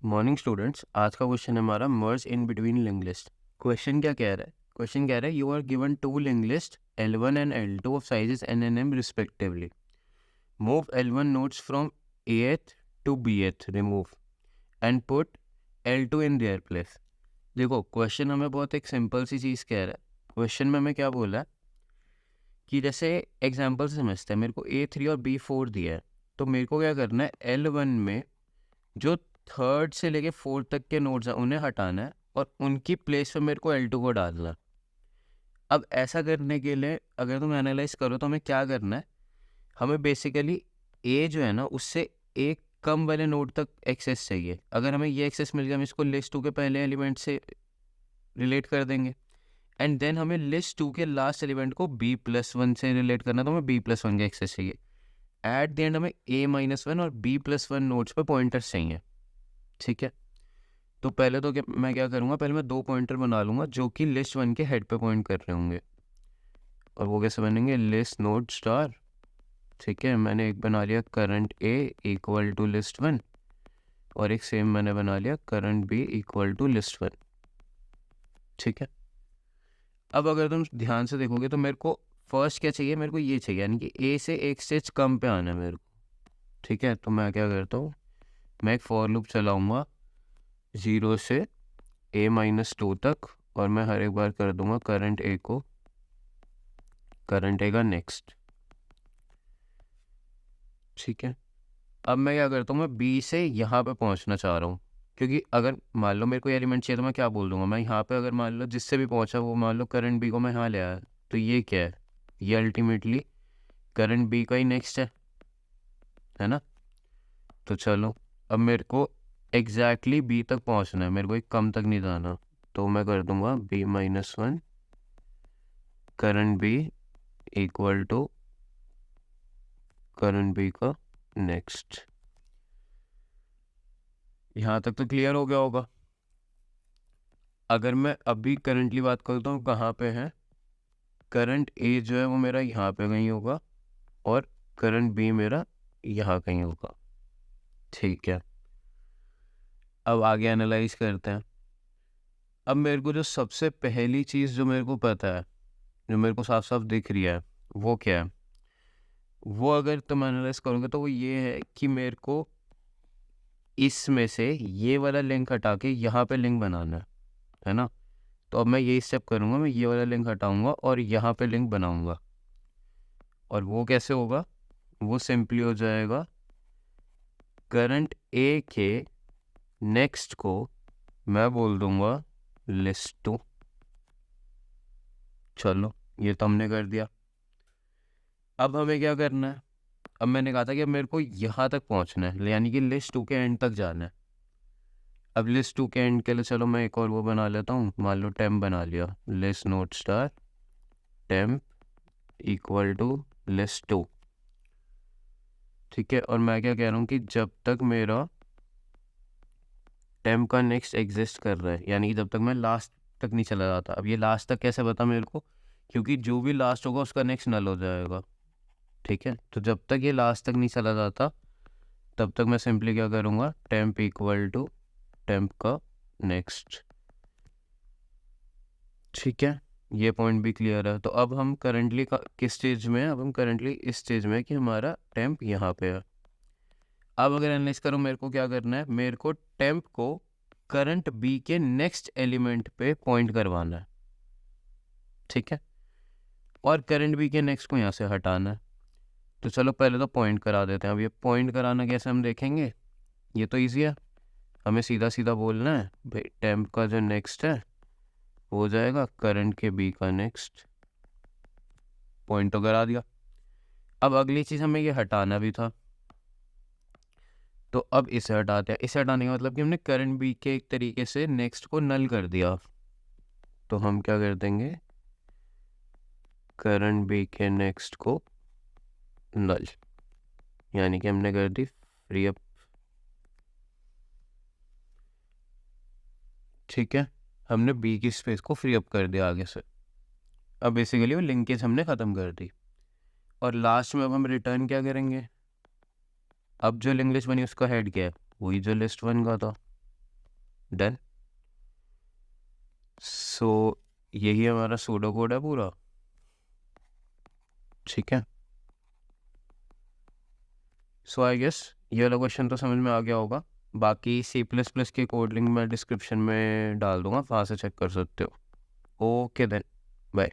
Morning students, आज का question है हमारा merge in between link list. Question क्या कह रहा है? क्वेश्चन कह रहा है you are given two link list L1 and L2 of sizes N and M respectively. Move L1 nodes from Ath to Bth, remove and put L2 in their place. देखो, question हमें बहुत एक simple सी चीज़ कह रहा है। Question में हमें क्या बोला है कि जैसे एग्जाम्पल से समझते हैं, मेरे को A3 और B4 दिया है, तो मेरे को क्या करना है, L1 में जो थर्ड से लेके फोर्थ तक के नोट्स हैं उन्हें हटाना है और उनकी प्लेस पे मेरे को L2 को डालना है। अब ऐसा करने के लिए अगर तुम एनालाइज करो तो हमें क्या करना है, हमें बेसिकली A जो है ना उससे एक कम वाले नोट तक एक्सेस चाहिए। अगर हमें ये एक्सेस मिल गया, हम इसको लिस्ट 2 के पहले एलिमेंट से रिलेट कर देंगे एंड देन हमें लिस्ट 2 के लास्ट एलिमेंट को B+1 से रिलेट करना, तो हमें B+1 का एक्सेस चाहिए। एट द एंड हमें A-1 और B+1 नोट्स पे पॉइंटर्स चाहिए। ठीक है, तो पहले तो मैं क्या करूँगा, पहले मैं 2 पॉइंटर बना लूँगा जो कि लिस्ट 1 के हेड पे पॉइंट कर रहे होंगे। और वो कैसे बनेंगे? List node star. ठीक है, मैंने एक बना लिया current A equal to list 1 और एक सेम मैंने बना लिया current B equal to list 1। ठीक है, अब अगर तुम ध्यान से देखोगे तो मेरे को फर्स्ट क्या चाहिए, मेरे को ये चाहिए, यानी कि A से एक स्टेज कम पे आना है मेरे को। ठीक है, तो मैं क्या करता हूँ, मैं एक फॉर लूप चलाऊँगा 0 से A-2 तक और मैं हर एक बार कर दूंगा करंट A को करंट A का नेक्स्ट। ठीक है, अब मैं क्या करता हूँ, मैं B से यहाँ पे पहुँचना चाह रहा हूँ, क्योंकि अगर मान लो मेरे को एलिमेंट चाहिए तो मैं क्या बोल दूंगा, मैं यहाँ पे अगर मान लो जिससे भी पहुँचा वो मान लो करंट B को मैं यहाँ ले आया, तो ये क्या है, ये अल्टीमेटली करंट B का ही नेक्स्ट है ना। तो चलो, अब मेरे को एग्जैक्टली B तक पहुँचना है, मेरे को एक कम तक नहीं जाना, तो मैं कर दूंगा B-1 current B equal to current B का नेक्स्ट। यहाँ तक तो क्लियर हो गया होगा। अगर मैं अभी करंटली बात करता हूँ कहाँ पे है, करंट A जो है वो मेरा यहाँ पे कहीं होगा और करंट B मेरा यहाँ कहीं होगा। ठीक है, अब आगे एनालाइज करते हैं। अब मेरे को जो सबसे पहली चीज़ जो मेरे को पता है, जो मेरे को साफ साफ दिख रही है, वो क्या है, वो अगर तुम एनालाइज करोगे तो वो ये है कि मेरे को इसमें से ये वाला लिंक हटा के यहाँ पे लिंक बनाना है ना। तो अब मैं यही स्टेप करूँगा, मैं ये वाला लिंक हटाऊँगा और यहाँ पे लिंक बनाऊँगा। और वो कैसे होगा, वो सिंपली हो जाएगा करंट A के नेक्स्ट को मैं बोल दूँगा लिस्ट 2। चलो, ये तो हमने कर दिया। अब हमें क्या करना है, अब मैंने कहा था कि अब मेरे को यहाँ तक पहुँचना है, यानी कि लिस्ट 2 के एंड तक जाना है। अब लिस्ट 2 के एंड के लिए चलो मैं एक और वो बना लेता हूँ, मान लो टेम्प बना लिया, list node star temp equal to list 2। ठीक है, और मैं क्या कह रहा हूँ कि जब तक मेरा टेम्प का नेक्स्ट एग्जिस्ट कर रहा है, यानी कि जब तक मैं लास्ट तक नहीं चला जाता। अब ये लास्ट तक कैसे पता मेरे को, क्योंकि जो भी लास्ट होगा उसका नेक्स्ट नल हो जाएगा। ठीक है, तो जब तक ये लास्ट तक नहीं चला जाता तब तक मैं सिंपली क्या करूँगा, टेम्प इक्वल टू टेम्प का नेक्स्ट। ठीक है, ये पॉइंट भी क्लियर है। तो अब हम करंटली किस स्टेज में है, अब हम करंटली इस स्टेज में है कि हमारा टेम्प यहाँ पे है। अब अगर एनालाइज करो मेरे को क्या करना है, मेरे को टेम्प को करंट B के नेक्स्ट एलिमेंट पे पॉइंट करवाना है। ठीक है, और करंट B के नेक्स्ट को यहाँ से हटाना है। तो चलो पहले तो पॉइंट करा देते हैं। अब ये पॉइंट कराना कैसे हम देखेंगे, ये तो ईजी है, हमें सीधा सीधा बोलना है भाई टेम्प का जो नेक्स्ट है हो जाएगा करंट के B का नेक्स्ट। पॉइंट तो करा दिया। अब अगली चीज़ हमें ये हटाना भी था, तो अब इसे हटाते हैं। इसे हटाने का मतलब कि हमने करंट B के एक तरीके से नेक्स्ट को नल कर दिया। तो हम क्या कर देंगे, करंट B के नेक्स्ट को नल, यानी कि हमने कर दी फ्री अप। ठीक है, हमने B की स्पेस को फ्री अप कर दिया आगे से। अब बेसिकली वो लिंकेज हमने ख़त्म कर दी। और लास्ट में अब हम रिटर्न क्या करेंगे, अब जो लिंक लिस्ट बनी उसका हेड क्या है, वही जो लिस्ट 1 का था। डन। सो यही हमारा सूडो कोड है पूरा, ठीक है। सो आई गेस ये वाला क्वेश्चन तो समझ में आ गया होगा। बाकी C++ की कोड लिंक मैं डिस्क्रिप्शन में डाल दूंगा, वहाँ से चेक कर सकते हो। Okay then, bye.